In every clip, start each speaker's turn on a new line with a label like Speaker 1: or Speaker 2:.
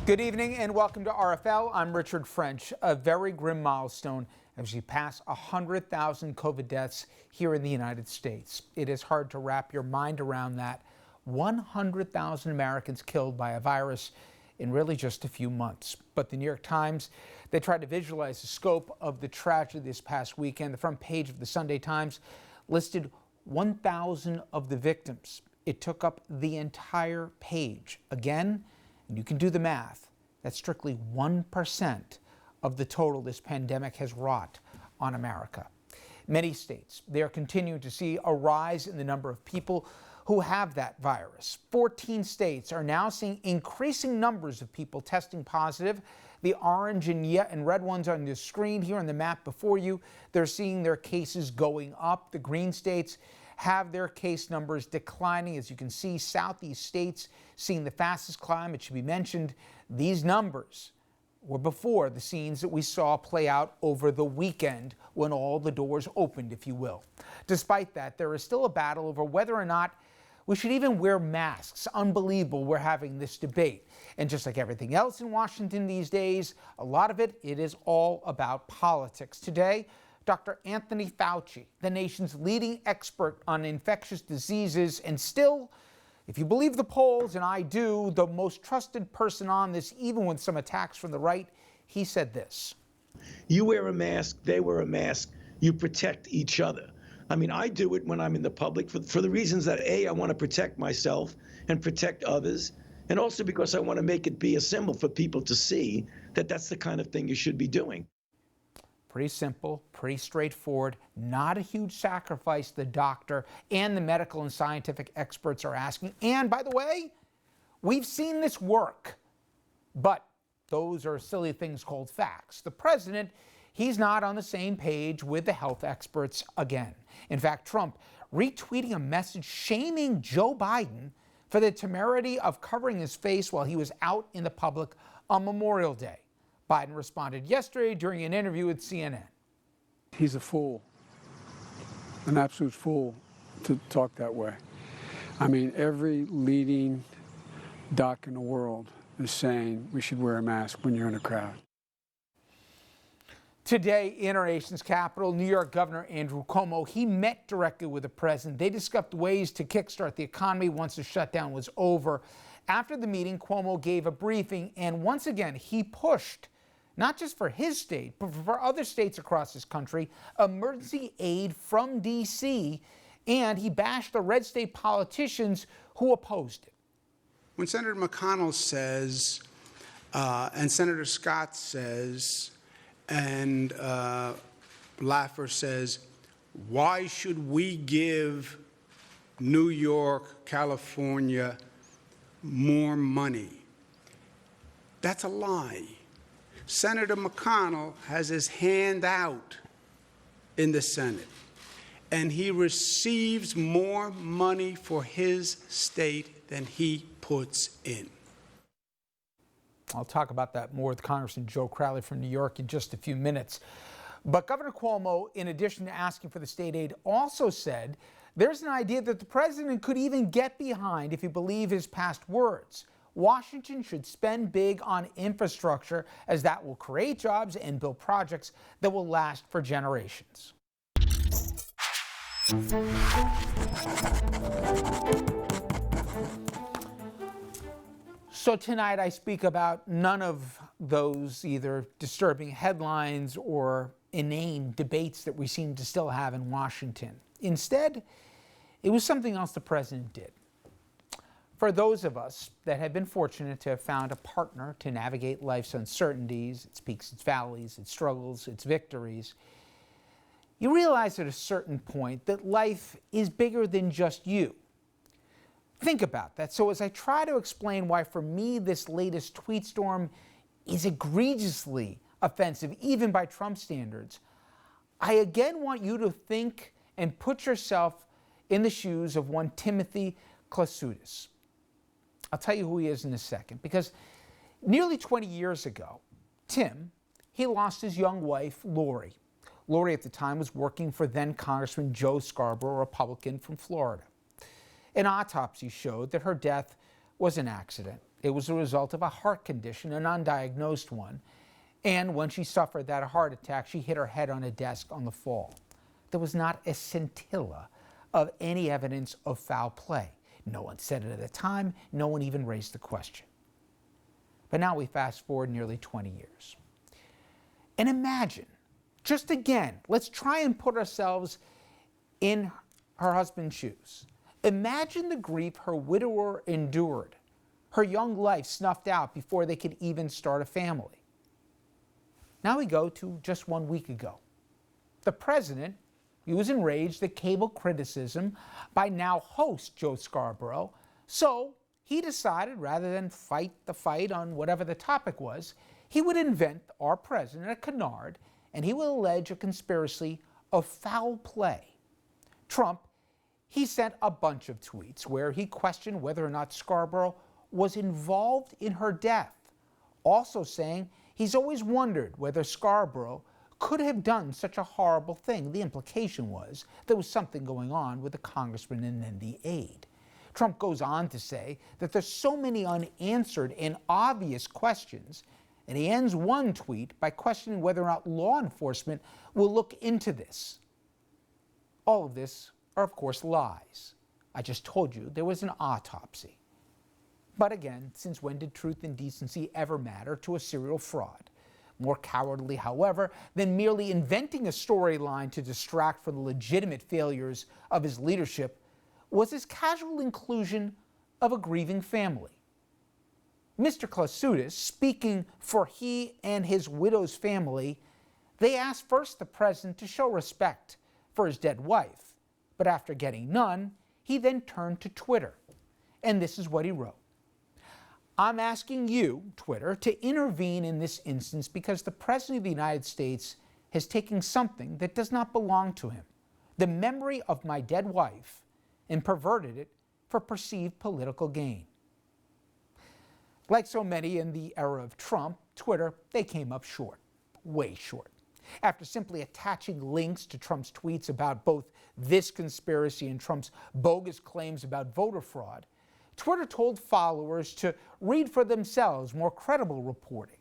Speaker 1: Good evening and welcome to RFL. I'm Richard French. A very grim milestone as we pass 100,000 COVID deaths here in the United States. It is hard to wrap your mind around that. 100,000 Americans killed by a virus in really just a few months. But the New York Times, they tried to visualize the scope of the tragedy this past weekend. The front page of the Sunday Times listed 1,000 of the victims. It took up the entire page. Again, and you can do the math, that's strictly 1% of the total this pandemic has wrought on America. Many states, they are continuing to see a rise in the number of people who have that virus. 14 states are now seeing increasing numbers of people testing positive. The orange and red ones on the screen here on the map before you, they're seeing their cases going up. The green states have their case numbers declining. As you can see, Southeast states seeing the fastest climb. It should be mentioned, these numbers were before the scenes that we saw play out over the weekend when all the doors opened, if you will. Despite that, there is still a battle over whether or not we should even wear masks. Unbelievable we're having this debate. And just like everything else in Washington these days, a lot of it is all about politics. Today, Dr. Anthony Fauci, the nation's leading expert on infectious diseases, and still, if you believe the polls, and I do, the most trusted person on this, even with some attacks from the right, he said this.
Speaker 2: You wear a mask, they wear a mask, you protect each other. I mean, I do it when I'm in the public for the reasons that, A, I want to protect myself and protect others, and also because I want to make it be a symbol for people to see that that's the kind of thing you should be doing.
Speaker 1: Pretty simple, pretty straightforward, not a huge sacrifice the doctor and the medical and scientific experts are asking. And by the way, we've seen this work, but those are silly things called facts. The president, he's not on the same page with the health experts again. In fact, Trump retweeting a message shaming Joe Biden for the temerity of covering his face while he was out in the public on Memorial Day. Biden responded yesterday during an interview with CNN.
Speaker 3: He's a fool, an absolute fool to talk that way. I mean, every leading doc in the world is saying we should wear a mask when you're in a crowd.
Speaker 1: Today, in our nation's capital, New York Governor Andrew Cuomo, he met directly with the president. They discussed ways to kickstart the economy once the shutdown was over. After the meeting, Cuomo gave a briefing, and once again, he pushed, not just for his state, but for other states across this country, emergency aid from D.C., and he bashed the red state politicians who opposed it.
Speaker 4: When Senator McConnell says, and Senator Scott says, and Laffer says, why should we give New York, California more money? That's a lie. Senator McConnell has his hand out in the Senate, and he receives more money for his state than he puts in.
Speaker 1: I'll talk about that more with Congressman Joe Crowley from New York in just a few minutes. But Governor Cuomo, in addition to asking for the state aid, also said there's an idea that the president could even get behind if you believe his past words. Washington should spend big on infrastructure, as that will create jobs and build projects that will last for generations. So tonight I speak about none of those either disturbing headlines or inane debates that we seem to still have in Washington. Instead, it was something else the president did. For those of us that have been fortunate to have found a partner to navigate life's uncertainties, its peaks, its valleys, its struggles, its victories, you realize at a certain point that life is bigger than just you. Think about that. So as I try to explain why for me this latest tweet storm is egregiously offensive, even by Trump standards, I again want you to think and put yourself in the shoes of one Timothy Klasudis. I'll tell you who he is in a second, because nearly 20 years ago, Tim, he lost his young wife, Lori. Lori at the time was working for then Congressman Joe Scarborough, a Republican from Florida. An autopsy showed that her death was an accident. It was a result of a heart condition, an undiagnosed one. And when she suffered that heart attack, she hit her head on a desk on the fall. There was not a scintilla of any evidence of foul play. No one said it at the time. No one even raised the question. But now we fast forward nearly 20 years. And imagine, just again, let's try and put ourselves in her husband's shoes. Imagine the grief her widower endured, her young life snuffed out before they could even start a family. Now we go to just 1 week ago. The president, he was enraged at cable criticism by now host Joe Scarborough, so he decided rather than fight the fight on whatever the topic was, he would invent our president a canard and he would allege a conspiracy of foul play. Trump, he sent a bunch of tweets where he questioned whether or not Scarborough was involved in her death, also saying he's always wondered whether Scarborough could have done such a horrible thing. The implication was there was something going on with the congressman and then the aide. Trump goes on to say that there's so many unanswered and obvious questions, and he ends one tweet by questioning whether or not law enforcement will look into this. All of this are, of course, lies. I just told you there was an autopsy. But again, since when did truth and decency ever matter to a serial fraud? More cowardly, however, than merely inventing a storyline to distract from the legitimate failures of his leadership was his casual inclusion of a grieving family. Mr. Klausutis, speaking for he and his widow's family, they asked first the president to show respect for his dead wife, but after getting none, he then turned to Twitter. And this is what he wrote. I'm asking you, Twitter, to intervene in this instance because the President of the United States has taken something that does not belong to him, the memory of my dead wife, and perverted it for perceived political gain. Like so many in the era of Trump, Twitter, they came up short, way short. After simply attaching links to Trump's tweets about both this conspiracy and Trump's bogus claims about voter fraud, Twitter told followers to read for themselves more credible reporting.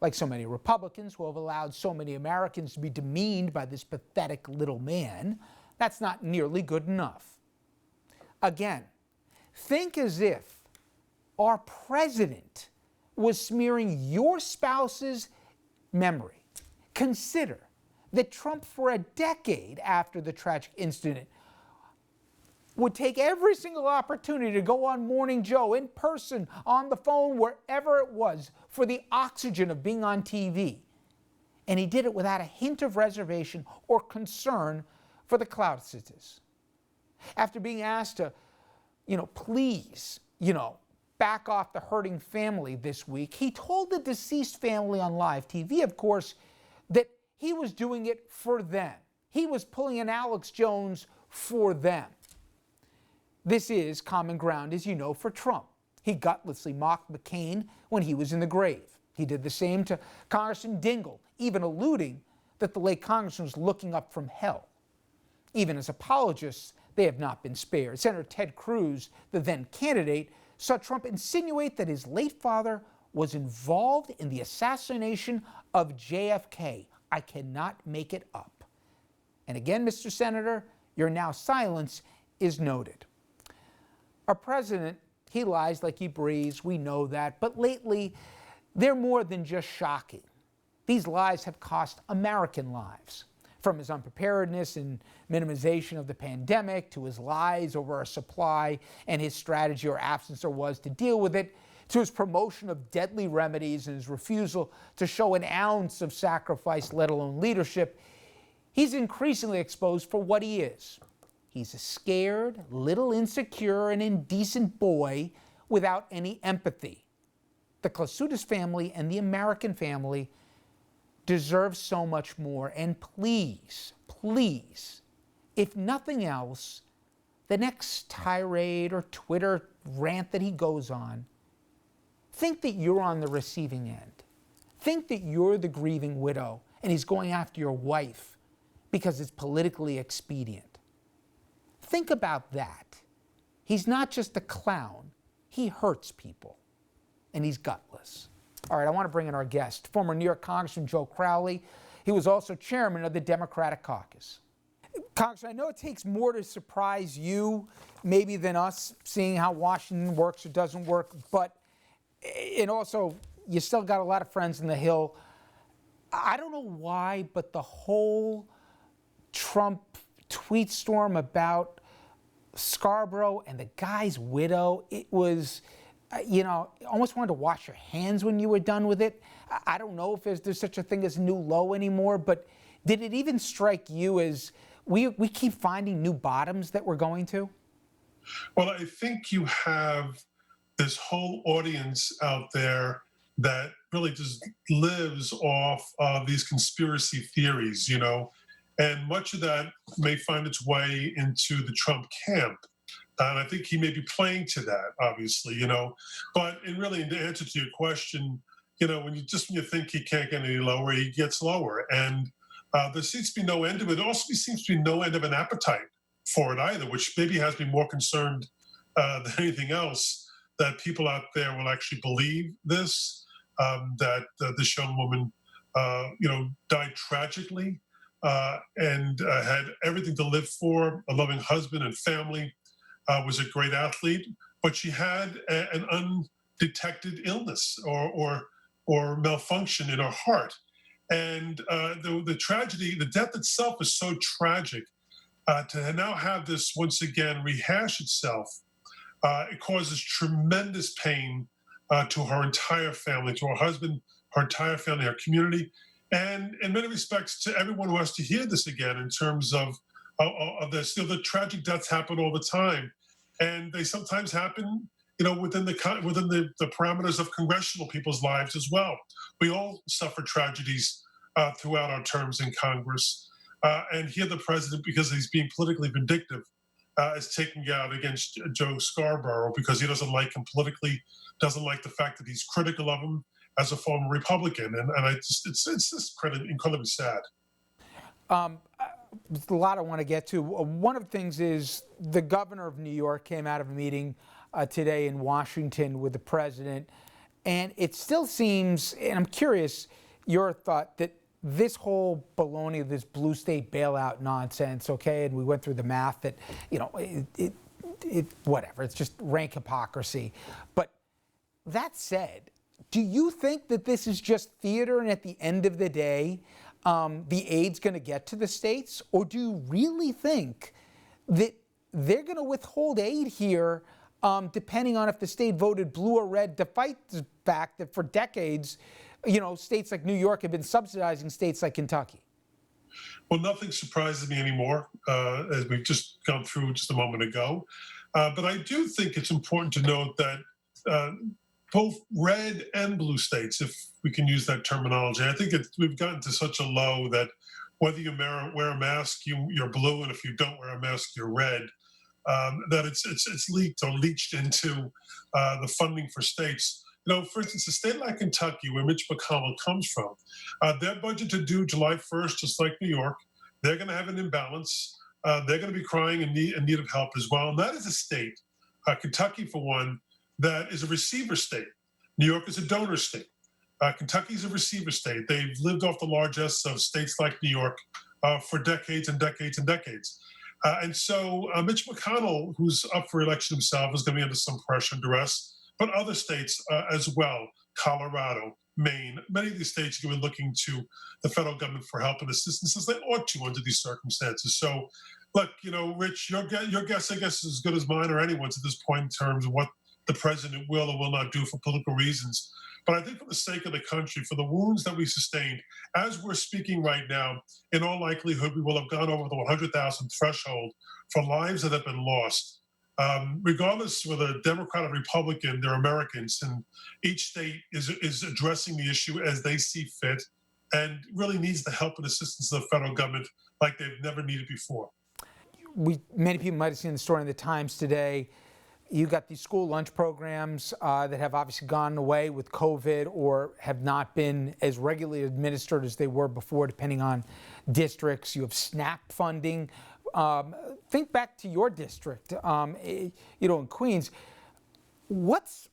Speaker 1: Like so many Republicans who have allowed so many Americans to be demeaned by this pathetic little man, that's not nearly good enough. Again, think as if our president was smearing your spouse's memory. Consider that Trump, for a decade after the tragic incident, would take every single opportunity to go on Morning Joe in person, on the phone, wherever it was, for the oxygen of being on TV. And he did it without a hint of reservation or concern for the Klausites. After being asked to, please, back off the hurting family this week, he told the deceased family on live TV, of course, that he was doing it for them. He was pulling an Alex Jones for them. This is common ground, as you know, for Trump. He gutlessly mocked McCain when he was in the grave. He did the same to Congressman Dingell, even alluding that the late congressman was looking up from hell. Even as apologists, they have not been spared. Senator Ted Cruz, the then candidate, saw Trump insinuate that his late father was involved in the assassination of JFK. I cannot make it up. And again, Mr. Senator, your now silence is noted. Our president, he lies like he breathes, we know that, but lately they're more than just shocking. These lies have cost American lives. From his unpreparedness and minimization of the pandemic to his lies over our supply and his strategy or absence there was to deal with it, to his promotion of deadly remedies and his refusal to show an ounce of sacrifice, let alone leadership, he's increasingly exposed for what he is. He's a scared, little insecure, and indecent boy without any empathy. The Klausutis family and the American family deserve so much more. And please, please, if nothing else, the next tirade or Twitter rant that he goes on, think that you're on the receiving end. Think that you're the grieving widow and he's going after your wife because it's politically expedient. Think about that. He's not just a clown. he hurts people, and he's gutless. All right, I want to bring in our guest, former New York Congressman Joe Crowley. He was also chairman of the Democratic caucus. Congressman, I know it takes more to surprise you maybe than us, seeing how Washington works or doesn't work, and also you still got a lot of friends in the Hill. I don't know why, but the whole Trump tweet storm about Scarborough and the guy's widow, it was, almost wanted to wash your hands when you were done with it. I don't know if there's such a thing as new low anymore, but did it even strike you as we keep finding new bottoms that we're going to?
Speaker 5: Well, I think you have this whole audience out there that really just lives off of these conspiracy theories, and much of that may find its way into the Trump camp. And I think he may be playing to that, obviously, But in answer to your question, when you think he can't get any lower, he gets lower. And there seems to be no end to it. There also seems to be no end of an appetite for it either, which maybe has me more concerned than anything else, that people out there will actually believe this, that this young woman, died tragically and had everything to live for, a loving husband and family, was a great athlete, but she had an undetected illness or malfunction in her heart. And the tragedy, the death itself is so tragic. To now have this once again rehash itself, it causes tremendous pain to her entire family, to her husband, her entire family, her community, and in many respects to everyone who has to hear this again in terms of this. The tragic deaths happen all the time, and they sometimes happen, within the parameters of congressional people's lives as well. We all suffer tragedies throughout our terms in Congress. And here the president, because he's being politically vindictive, is taking out against Joe Scarborough because he doesn't like him politically, doesn't like the fact that he's critical of him as a former Republican. And it's just incredibly sad.
Speaker 1: There's a lot I want to get to. One of the things is the governor of New York came out of a meeting today in Washington with the president. And it still seems, and I'm curious, your thought that this whole baloney of this blue state bailout nonsense, okay, and we went through the math that, whatever, it's just rank hypocrisy. But that said, do you think that this is just theater and at the end of the day, the aid's going to get to the states? Or do you really think that they're going to withhold aid here depending on if the state voted blue or red, despite the fact that for decades, states like New York have been subsidizing states like Kentucky?
Speaker 5: Well, nothing surprises me anymore, as we've just gone through just a moment ago. But I do think it's important to note that both red and blue states, if we can use that terminology, I think we've gotten to such a low that whether you wear a mask, you're blue, and if you don't wear a mask, you're red. That it's leaked or leached into the funding for states. For instance, a state like Kentucky, where Mitch McConnell comes from, their budget to due July 1st, just like New York, they're going to have an imbalance. They're going to be crying in need of help as well. And that is a state, Kentucky for one, that is a receiver state. New York is a donor state. Kentucky is a receiver state. They've lived off the largesse of states like New York for decades and decades and decades. And so Mitch McConnell, who's up for election himself, is going to be under some pressure and duress. But other states as well, Colorado, Maine, many of these states are going to be looking to the federal government for help and assistance, as they ought to under these circumstances. So, look, Rich, your guess, I guess, is as good as mine or anyone's at this point in terms of what the president will or will not do for political reasons. But I think for the sake of the country, for the wounds that we sustained, as we're speaking right now, in all likelihood, we will have gone over the 100,000 threshold for lives that have been lost. Regardless whether Democrat or Republican, they're Americans, and each state is addressing the issue as they see fit and really needs the help and assistance of the federal government like they've never needed before.
Speaker 1: Many people might have seen the story in the Times today. You got these school lunch programs that have obviously gone away with COVID or have not been as regularly administered as they were before, depending on districts. You have SNAP funding. Think back to your district, in Queens. What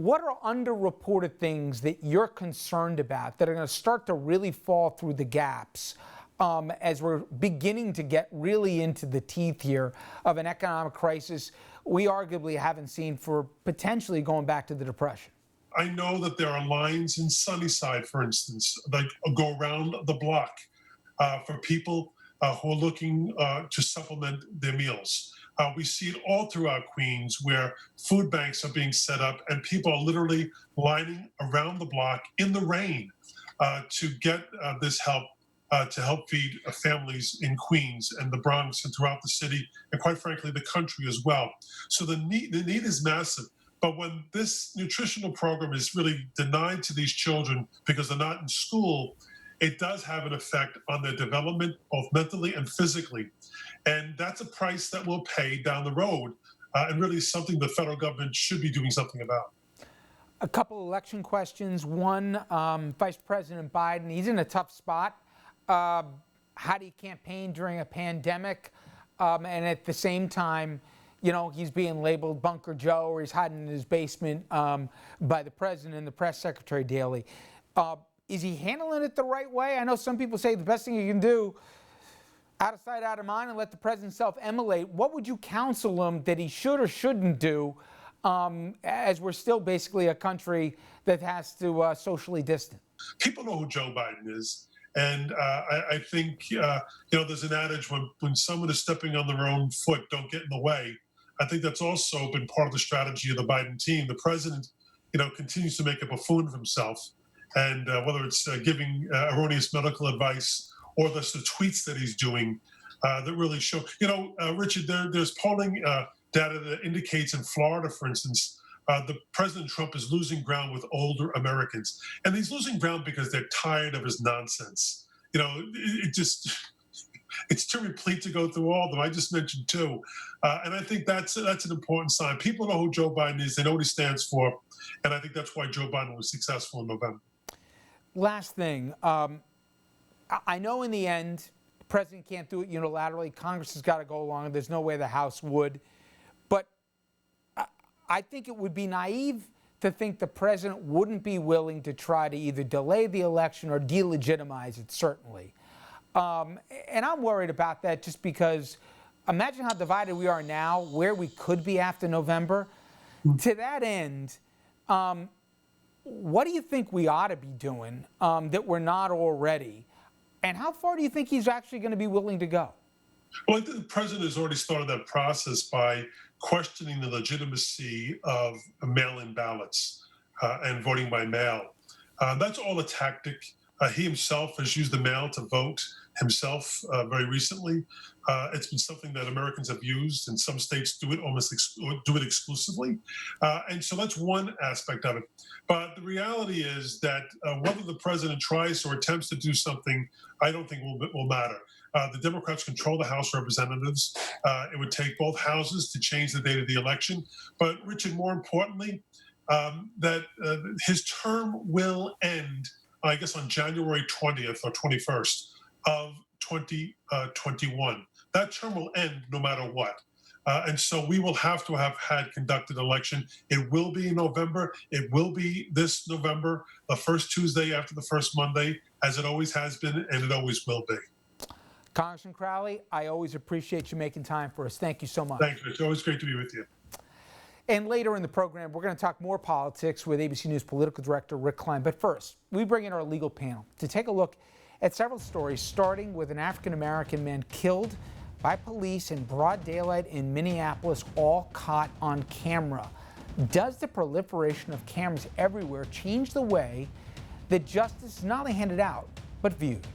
Speaker 1: are underreported things that you're concerned about that are going to start to really fall through the gaps as we're beginning to get really into the teeth here of an economic crisis we arguably haven't seen for potentially going back to the Depression?
Speaker 5: I know that there are lines in Sunnyside, for instance, that go around the block for people who are looking to supplement their meals. We see it all throughout Queens where food banks are being set up and people are literally lining around the block in the rain to get this help to help feed families in Queens and the Bronx and throughout the city and quite frankly the country as well. So the need is massive. But when this nutritional program is really denied to these children because they're not in school, it does have an effect on their development, both mentally and physically. And that's a price that we'll pay down the road, and really something the federal government should be doing something about.
Speaker 1: A couple election questions. One, Vice President Biden, he's in a tough spot. How do you campaign during a pandemic? And at the same time, you know, he's being labeled Bunker Joe, or he's hiding in his basement by the president and the press secretary daily. Is he handling it the right way? I know some people say the best thing you can do, out of sight, out of mind, and let the president self-immolate. What would you counsel him that he should or shouldn't do as we're still basically a country that has to socially distance?
Speaker 5: People know who Joe Biden is. And I think, you know, there's an adage when someone is stepping on their own foot, don't get in the way. I think that's also been part of the strategy of the Biden team. The president, you know, continues to make a buffoon of himself. And whether it's giving erroneous medical advice or the tweets that he's doing that really show, you know, Richard, there's polling data that indicates in Florida, for instance, the President Trump is losing ground with older Americans. And he's losing ground because they're tired of his nonsense. You know, it's too replete to go through all of them. I just mentioned two. And I think that's an important sign. People know who Joe Biden is. They know what he stands for. And I think that's why Joe Biden was successful in November.
Speaker 1: Last thing. I know in the end, the president can't do it unilaterally. Congress has got to go along. There's no way the House would. But I think it would be naive to think the president wouldn't be willing to try to either delay the election or delegitimize it, certainly. And I'm worried about that just because imagine how divided we are now, where we could be after November. To that end, what do you think we ought to be doing that we're not already? And how far do you think he's actually going to be willing to go?
Speaker 5: Well, I think the president has already started that process by questioning the legitimacy of mail-in ballots and voting by mail. That's all a tactic. He himself has used the mail to vote himself very recently. It's been something that Americans have used, and some states do it do it exclusively. And so that's one aspect of it. But the reality is that whether the president tries or attempts to do something, I don't think will matter. The Democrats control the House of Representatives. It would take both houses to change the date of the election. But Richard, more importantly, that his term will end, I guess, on January 20th or 21st of 2021. That term will end no matter what. And so we will have to have had conducted election. It will be in November. It will be this November, the first Tuesday after the first Monday, as it always has been, and it always will be.
Speaker 1: Congressman Crowley, I always appreciate you making time for us. Thank you so much.
Speaker 5: Thanks, Rich. Always great to be with you.
Speaker 1: And later in the program, we're going to talk more politics with ABC News political director Rick Klein. But first, we bring in our legal panel to take a look at several stories, starting with an African-American man killed by police in broad daylight in Minneapolis, all caught on camera. Does the proliferation of cameras everywhere change the way that justice is not only handed out, but viewed?